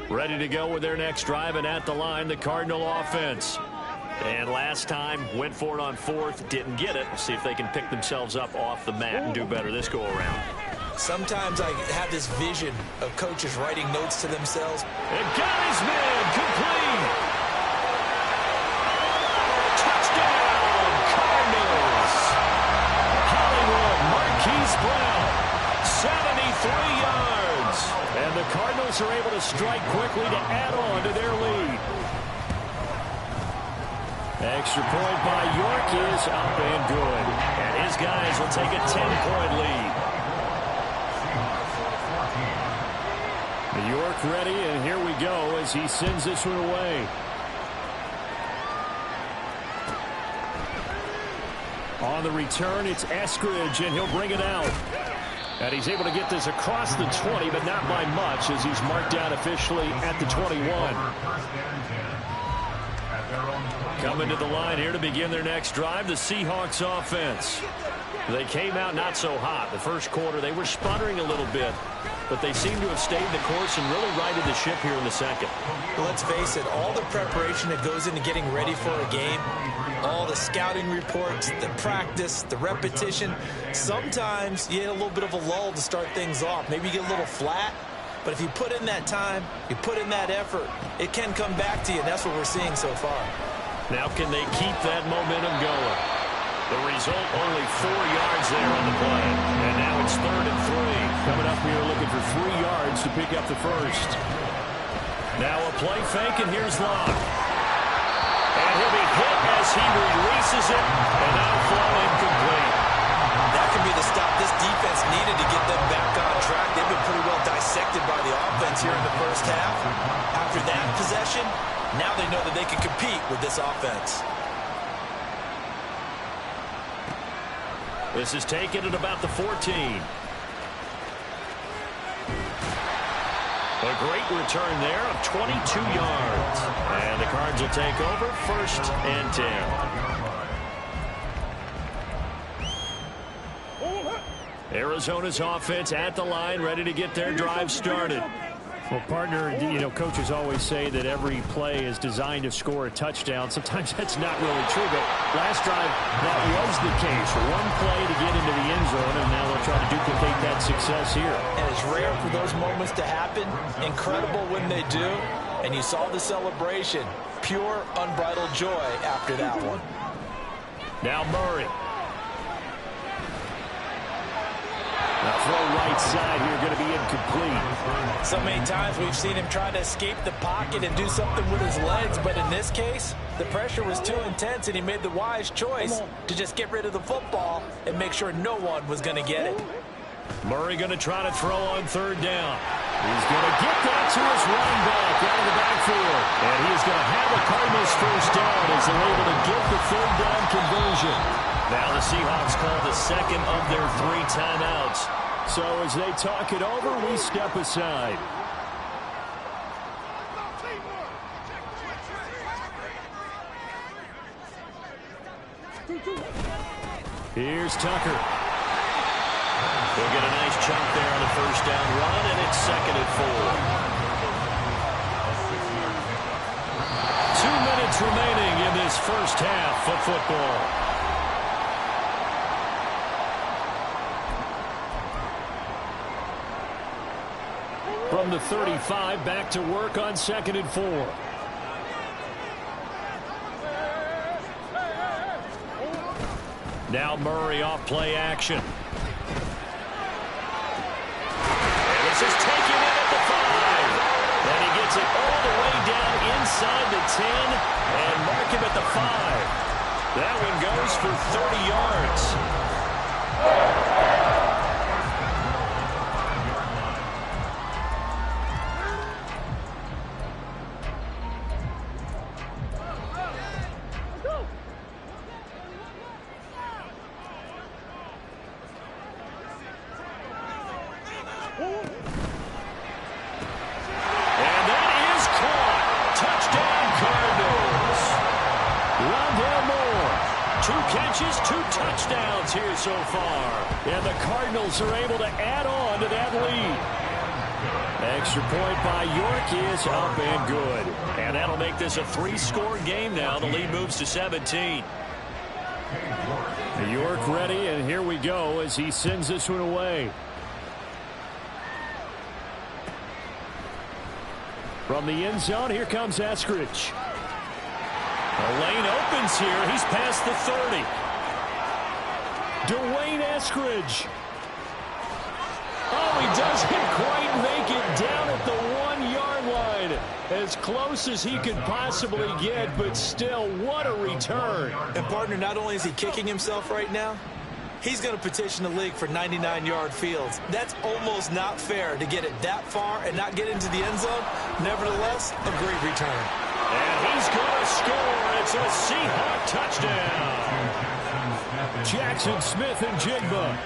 Ready to go with their next drive, and at the line, the Cardinal offense. And last time, went for it on fourth, didn't get it. See if they can pick themselves up off the mat and do better this go-around. Sometimes I have this vision of coaches writing notes to themselves. And got his man complete. Touchdown, Cardinals. Hollywood Marquise Brown, 73 yards. And the Cardinals are able to strike quickly to add on to their lead. Extra point by York is up and good. And his guys will take a 10-point lead. York ready, and here we go as he sends this one away. On the return, it's Eskridge, and he'll bring it out. And he's able to get this across the 20, but not by much, as he's marked down officially at the 21. Coming to the line here to begin their next drive, the Seahawks offense. They came out not so hot. The first quarter, they were sputtering a little bit, but they seem to have stayed the course and really righted the ship here in the second. Let's face it, all the preparation that goes into getting ready for a game, all the scouting reports, the practice, the repetition, sometimes you get a little bit of a lull to start things off. Maybe you get a little flat, but if you put in that time, you put in that effort, it can come back to you, and that's what we're seeing so far. Now can they keep that momentum going? The result, only 4 yards there on the play. And now it's 3rd and 3. Coming up here looking for 3 yards to pick up the first. Now a play fake, and here's Locke. And he'll be hit as he releases it, and outflow incomplete. That can be the stop this defense needed to get them back on track. They've been pretty well dissected by the offense here in the first half. After that possession, now they know that they can compete with this offense. This is taken at about the 14. A great return there of 22 yards. And the Cards will take over, 1st and 10. Arizona's offense at the line, ready to get their drive started. Well, partner, you know, coaches always say that every play is designed to score a touchdown. Sometimes that's not really true, but last drive, that was the case. One play to get into the end zone, and now they'll try to duplicate that success here. And it's rare for those moments to happen. Incredible when they do. And you saw the celebration. Pure, unbridled joy after that one. Now Murray. The throw right side here going to be incomplete. So many times we've seen him try to escape the pocket and do something with his legs, but in this case, the pressure was too intense and he made the wise choice to just get rid of the football and make sure no one was going to get it. Murray going to try to throw on 3rd down. He's going to get that to his running back out of the backfield. And he is going to have a Cardinals first down as they're able to get the 3rd down conversion. Now the Seahawks call the 2nd of their 3 timeouts. So as they talk it over, we step aside. Here's Tucker. He'll get a nice chunk there on the first down run, and it's 2nd and 4. 2 minutes remaining in this first half of football. From the 35, back to work on 2nd and 4. Now Murray off play action. And this is taken in at the 5. And he gets it all the way down inside the 10 and mark him at the 5. That one goes for 30 yards. So far, and the Cardinals are able to add on to that lead. Extra point by York is up and good. And that'll make this a 3-score game now. The lead moves to 17. York ready, and here we go as he sends this one away. From the end zone, here comes Eskridge. The lane opens here. He's past the 30. Dwayne Eskridge. Oh, he doesn't quite make it down at the 1-yard line. As close as he could possibly get, but still, what a return. And, partner, not only is he kicking himself right now, he's going to petition the league for 99-yard fields. That's almost not fair to get it that far and not get into the end zone. Nevertheless, a great return. And he's going to score. It's a Seahawk touchdown. Jackson Smith and Jigba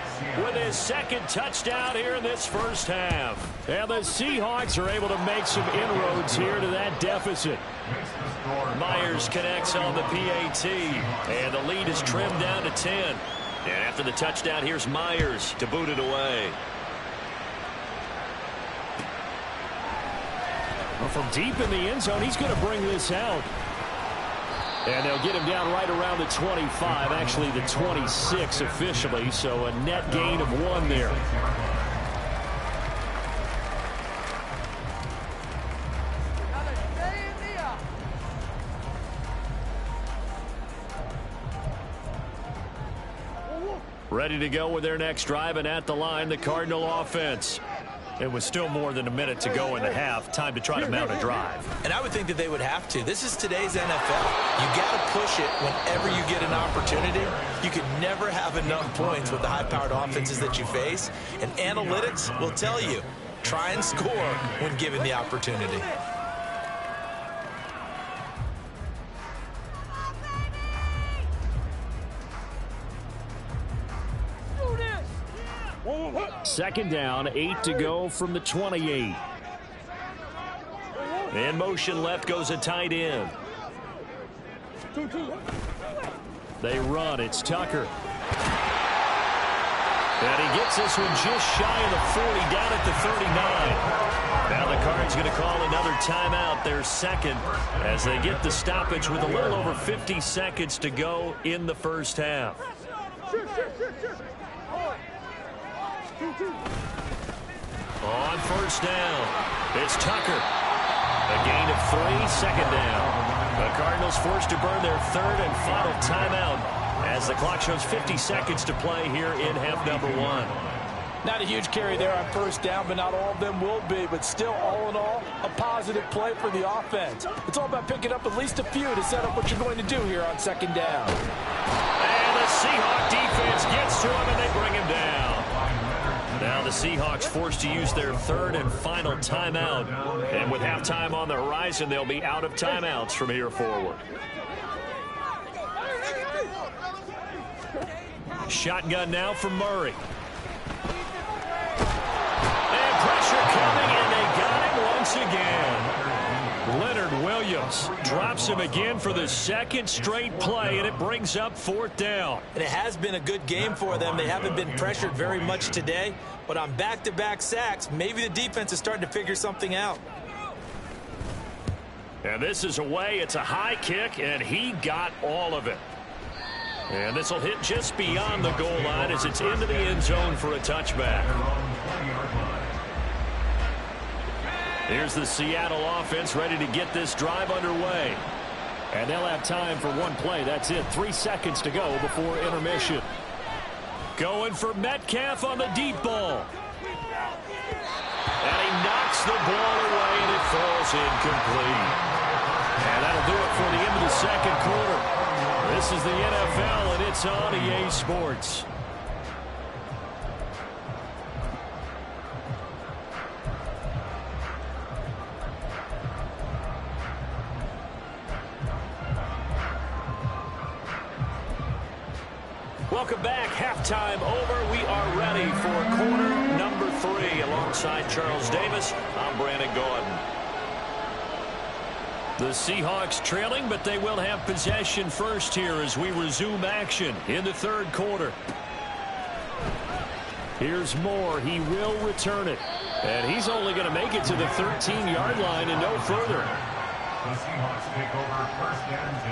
with his second touchdown here in this first half. And the Seahawks are able to make some inroads here to that deficit. Myers connects on the PAT, and the lead is trimmed down to 10. And after the touchdown, here's Myers to boot it away. Well, from deep in the end zone, he's going to bring this out. And they'll get him down right around the 25, actually the 26 officially, so a net gain of 1 there. Ready to go with their next drive, and at the line, the Cardinal offense. It was still more than a minute to go in the half. Time to try to mount a drive. And I would think that they would have to. This is today's NFL. You got to push it whenever you get an opportunity. You can never have enough points with the high-powered offenses that you face. And analytics will tell you, try and score when given the opportunity. Second down, 8 to go from the 28. In motion left goes a tight end. They run. It's Tucker. And he gets this one just shy of the 40, down at the 39. Now the Cards going to call another timeout, their second, as they get the stoppage with a little over 50 seconds to go in the first half. On first down, it's Tucker. A gain of 3, second down. The Cardinals forced to burn their third and final timeout as the clock shows 50 seconds to play here in half number 1. Not a huge carry there on first down, but not all of them will be. But still, all in all, a positive play for the offense. It's all about picking up at least a few to set up what you're going to do here on second down. And the Seahawk defense gets to him, and they bring him down. Now the Seahawks forced to use their third and final timeout. And with halftime on the horizon, they'll be out of timeouts from here forward. Shotgun now for Murray. And pressure coming, and they got him once again. Leonard Williams drops him again for the second straight play, and it brings up fourth down. And it has been a good game for them. They haven't been pressured very much today, but on back-to-back sacks, maybe the defense is starting to figure something out. And this is away. It's a high kick, and he got all of it. And this will hit just beyond the goal line as it's into the end zone for a touchback. Here's the Seattle offense ready to get this drive underway. And they'll have time for one play. That's it. 3 seconds to go before intermission. Going for Metcalf on the deep ball. And he knocks the ball away, and it falls incomplete. And that'll do it for the end of the second quarter. This is the NFL, and it's on EA Sports. Welcome back. Halftime over. We are ready for quarter number 3. Alongside Charles Davis, I'm Brandon Gordon. The Seahawks trailing, but they will have possession first here as we resume action in the third quarter. Here's Moore. He will return it. And he's only going to make it to the 13-yard line and no further. The Seahawks take over 1st and 10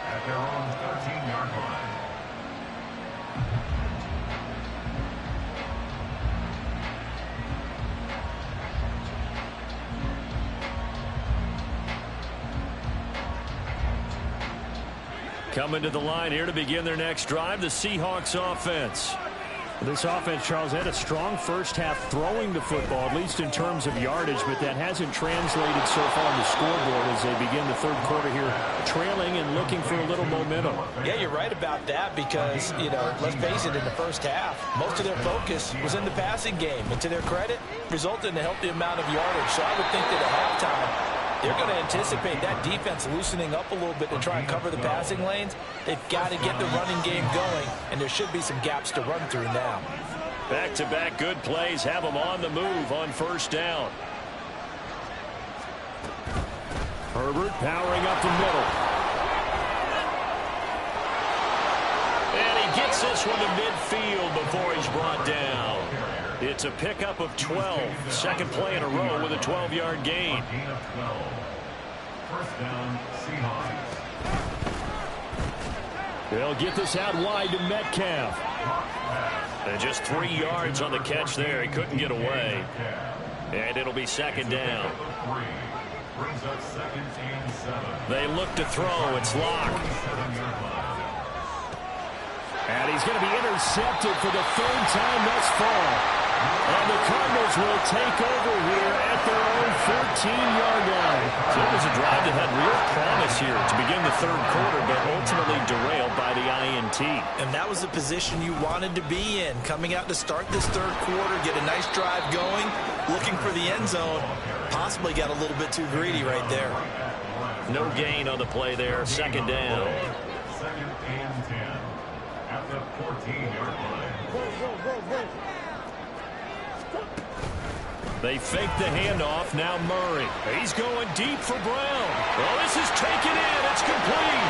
at their own 13-yard line. Coming to the line here to begin their next drive, the Seahawks offense. This offense, Charles, had a strong first half throwing the football, at least in terms of yardage, but that hasn't translated so far on the scoreboard as they begin the third quarter here, trailing and looking for a little momentum. Yeah, you're right about that because, let's face it, in the first half, most of their focus was in the passing game. And to their credit, resulted in a healthy amount of yardage. So I would think that at halftime, they're going to anticipate that defense loosening up a little bit to try and cover the passing lanes. They've got to get the running game going, and there should be some gaps to run through now. Back-to-back good plays have them on the move on first down. Herbert powering up the middle. And he gets this one to midfield before he's brought down. It's a pickup of 12. Second play in a row with a 12-yard gain. First down, Seahawks. They'll get this out wide to Metcalf. And just 3 yards on the catch there. He couldn't get away. And it'll be second down. They look to throw. It's Locke. And he's going to be intercepted for the third time thus far. And the Cardinals will take over here at their own 14-yard line. So it was a drive that had real promise here to begin the third quarter, but ultimately derailed by the INT. And that was the position you wanted to be in. Coming out to start this third quarter, get a nice drive going, looking for the end zone. Possibly got a little bit too greedy right there. No gain on the play there. Second down. Second and 10 at the 14-yard line. They fake the handoff. Now Murray. He's going deep for Brown. Well, this is taken in. It's complete.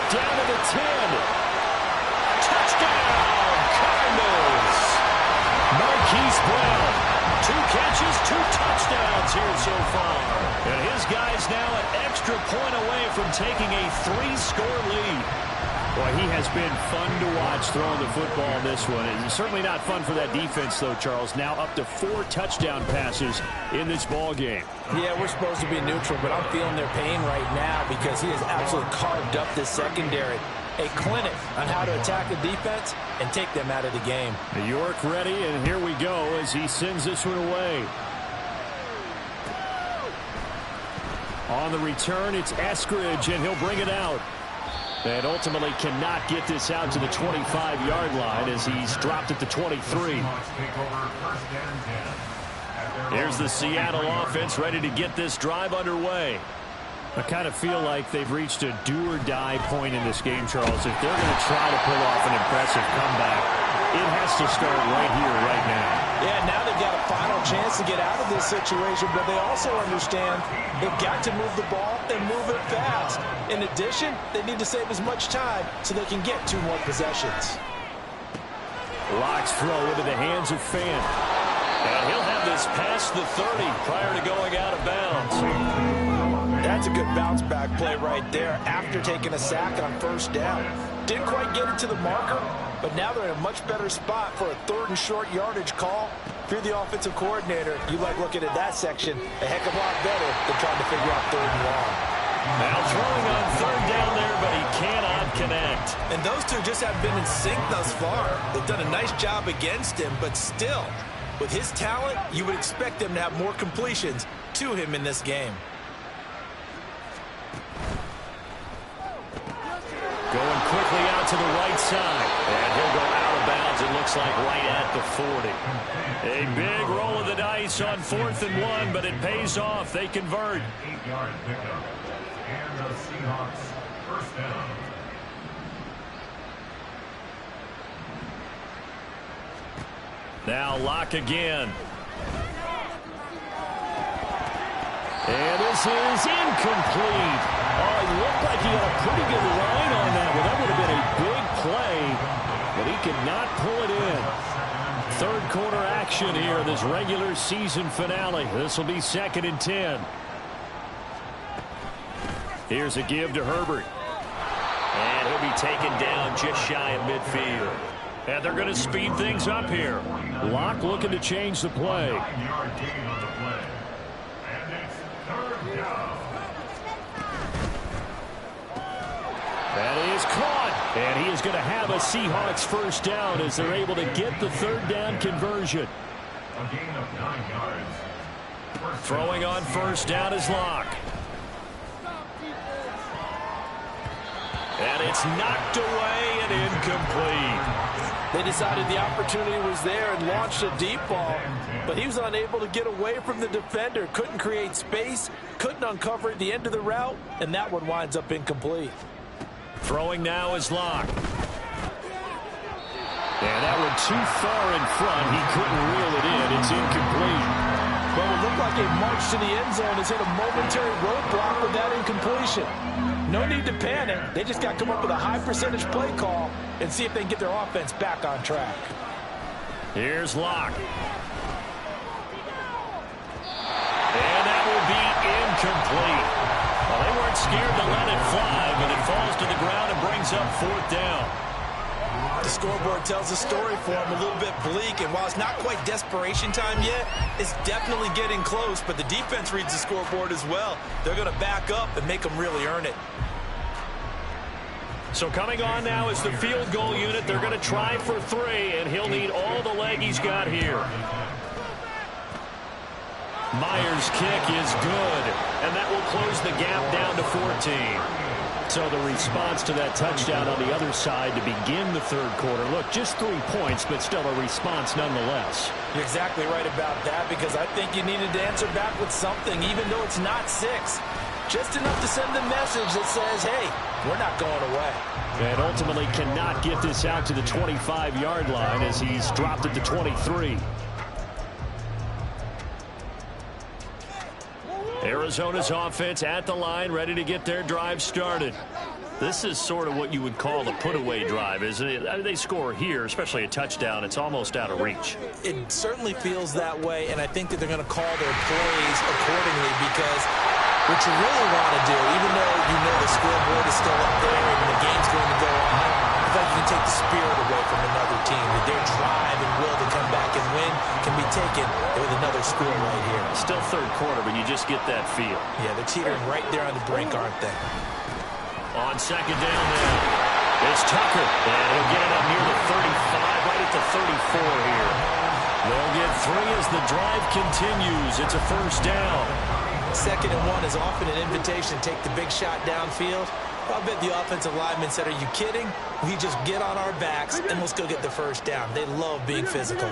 Down to the 10. Touchdown, Cardinals. Marquise Brown. 2 catches, 2 touchdowns here so far. And his guy's now an extra point away from taking a 3-score lead. Boy, he has been fun to watch throwing the football in this one. It's certainly not fun for that defense, though, Charles. Now up to 4 touchdown passes in this ball game. Yeah, we're supposed to be neutral, but I'm feeling their pain right now because he has absolutely carved up this secondary. A clinic on how to attack the defense and take them out of the game. York ready, and here we go as he sends this one away. On the return, it's Eskridge, and he'll bring it out. And ultimately cannot get this out to the 25-yard line as he's dropped at the 23. Here's the Seattle offense ready to get this drive underway. I kind of feel like they've reached a do-or-die point in this game, Charles. If they're going to try to pull off an impressive comeback, it has to start right here, right now. Yeah, now they've got a final chance to get out of this situation, but they also understand they've got to move the ball and move it fast. In addition, they need to save as much time so they can get 2 more possessions. Locke's throw into the hands of Fan. And he'll have this past the 30 prior to going out of bounds. That's a good bounce-back play right there after taking a sack on first down. Didn't quite get it to the marker, but now they're in a much better spot for a 3rd and short yardage call. If you're the offensive coordinator, you like looking at that section a heck of a lot better than trying to figure out 3rd and long. Now throwing on 3rd down there, but he cannot connect. And those two just have been in sync thus far. They've done a nice job against him, but still, with his talent, you would expect them to have more completions to him in this game. Going quickly out to the right side. And he'll go out of bounds, it looks like, right at the 40. A big roll of the dice on 4th and 1, but it pays off. They convert. 8-yard pickup. And the Seahawks first down. Now Locke again. And this is incomplete. Oh, it looked like he had a pretty good line on that. Well, that would have been a big play, but he could not pull it in. Third quarter action here in this regular season finale. This will be 2nd and 10. Here's a give to Herbert. And he'll be taken down just shy of midfield. And they're going to speed things up here. Locke looking to change the play. 9-yard gain on the play. And it's 3rd down. That is caught. And he is going to have a Seahawks first down as they're able to get the 3rd down conversion. A gain of 9 yards. Throwing on first down is Locke. And it's knocked away and incomplete. They decided the opportunity was there and launched a deep ball, but he was unable to get away from the defender. Couldn't create space, couldn't uncover the end of the route, and that one winds up incomplete. Throwing now is Locke. And that one too far in front. He couldn't reel it in. It's incomplete. Well, it looked like a march to the end zone has hit a momentary roadblock with that incompletion. No need to panic. They just got to come up with a high percentage play call and see if they can get their offense back on track. Here's Locke. And that will be incomplete. Well, they weren't scared to let it fly, but it falls to the ground and brings up 4th down. The scoreboard tells a story for him, a little bit bleak, and while it's not quite desperation time yet, it's definitely getting close, but the defense reads the scoreboard as well. They're going to back up and make them really earn it. So coming on now is the field goal unit. They're going to try for 3, and he'll need all the leg he's got here. Myers' kick is good, and that will close the gap down to 14. So the response to that touchdown on the other side to begin the 3rd quarter. Look, just 3 points, but still a response nonetheless. You're exactly right about that, because I think you needed to answer back with something, even though it's not 6. Just enough to send a message that says, hey, we're not going away. And ultimately cannot get this out to the 25-yard line as he's dropped it to 23. Arizona's offense at the line, ready to get their drive started. This is sort of what you would call a put-away drive, isn't it? I mean, they score here, especially a touchdown. It's almost out of reach. It certainly feels that way, and I think that they're going to call their plays accordingly, because what you really want to do, even though you know the scoreboard is still up there and the game's going to go on, I feel like you can take the spirit away from another team. That their drive and will to come back and win can be taken with another score right here. Still 3rd quarter, but you just get that feel. Yeah, they're teetering right there on the brink, aren't they? On 2nd down now, it's Tucker. And he'll get it up near the 35, right at the 34 here. They'll get 3 as the drive continues. It's a first down. 2nd and 1 is often an invitation to take the big shot downfield. I bet the offensive lineman said, are you kidding? We just get on our backs and let's go get the first down. They love being physical.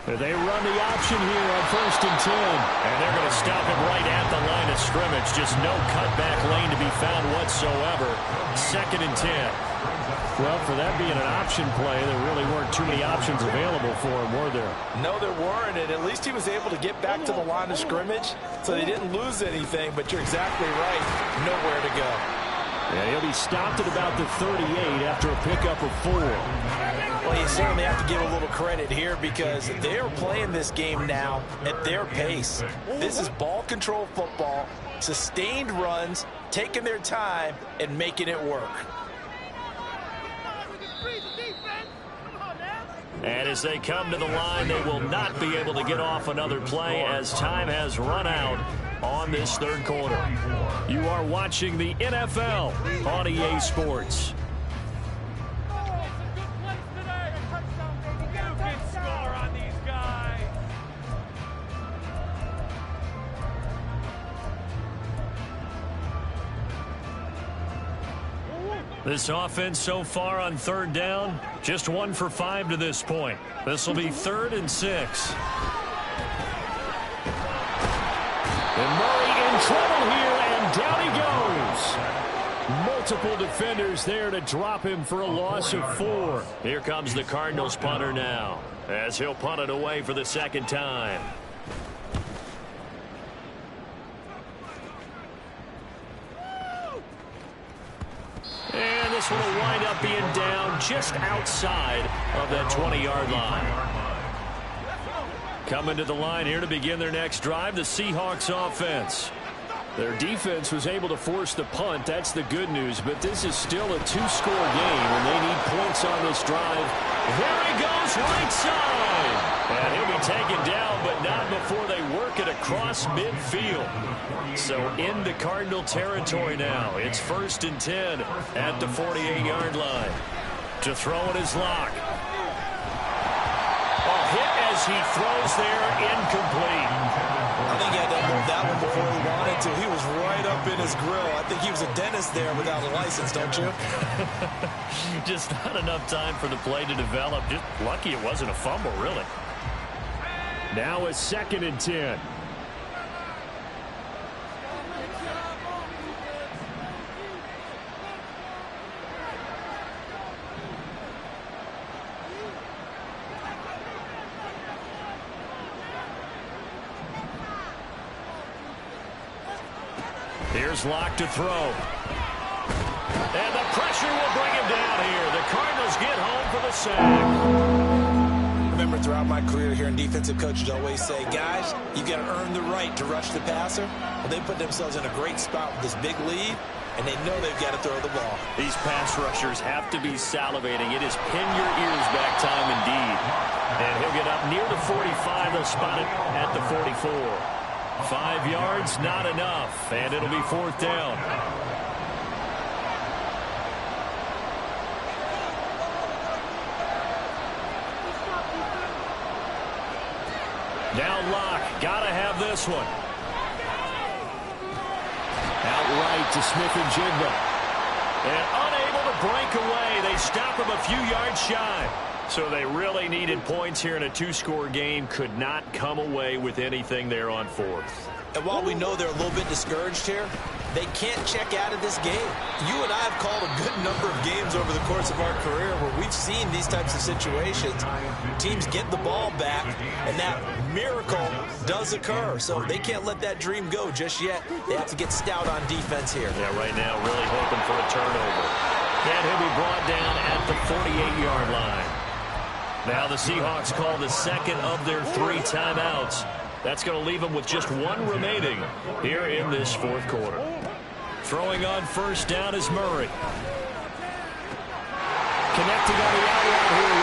They run the option here on 1st and 10. And they're going to stop him right at the line of scrimmage. Just no cutback lane to be found whatsoever. 2nd and 10. Well, for that being an option play, there really weren't too many options available for him, were there? No, there weren't, and at least he was able to get back to the line of scrimmage, so they didn't lose anything, but you're exactly right. Nowhere to go. Yeah, he'll be stopped at about the 38 after a pickup of 4. Well, you certainly have to give a little credit here because they're playing this game now at their pace. This is ball control football, sustained runs, taking their time, and making it work. And as they come to the line, they will not be able to get off another play as time has run out on this 3rd quarter. You are watching the NFL on EA Sports. This offense so far on 3rd down, just 1 for 5 to this point. This will be 3rd and 6. And Murray in trouble here, and down he goes. Multiple defenders there to drop him for a loss of 4. Here comes the Cardinals punter now, as he'll punt it away for the 2nd time. And the this one will wind up being down just outside of that 20-yard line. Coming to the line here to begin their next drive, the Seahawks offense. Their defense was able to force the punt. That's the good news, but this is still a two-score game, and they need points on this drive. There he goes, right side. And he'll be taken down, but not before they work it across midfield. So into Cardinal territory now. It's 1st and 10 at the 48-yard line. To throw it is Locke. Hit as he throws there, incomplete. I think he had to move that one before he wanted to. He was right up in his grill. I think he was a dentist there without a license, don't you? Just not enough time for the play to develop. Just lucky it wasn't a fumble, really. Now it's 2nd and 10. Here's Locke to throw. And the pressure will bring him down here. The Cardinals get home for the sack. I remember throughout my career here in defensive coaches always say, guys, you got to earn the right to rush the passer. Well, they put themselves in a great spot with this big lead, and they know they've got to throw the ball. These pass rushers have to be salivating. It is pin your ears back time indeed. And he'll get up near the 45. They'll spot it at the 44. 5 yards, not enough, and it'll be 4th down. Now Locke, gotta have this one. Out right to Smith-Njigba. And unable to break away. They stop him a few yards shy. So they really needed points here in a two-score game. Could not come away with anything there on 4th. And while we know they're a little bit discouraged here, they can't check out of this game. You and I have called a good number of games over the course of our career where we've seen these types of situations. Teams get the ball back, and that miracle does occur. So they can't let that dream go just yet. They have to get stout on defense here. Yeah, right now really hoping for a turnover. And he'll be brought down at the 48-yard line. Now the Seahawks call the second of their 3 timeouts. That's going to leave them with just 1 remaining here in this 4th quarter. Throwing on 1st down is Murray. Connecting on the out route here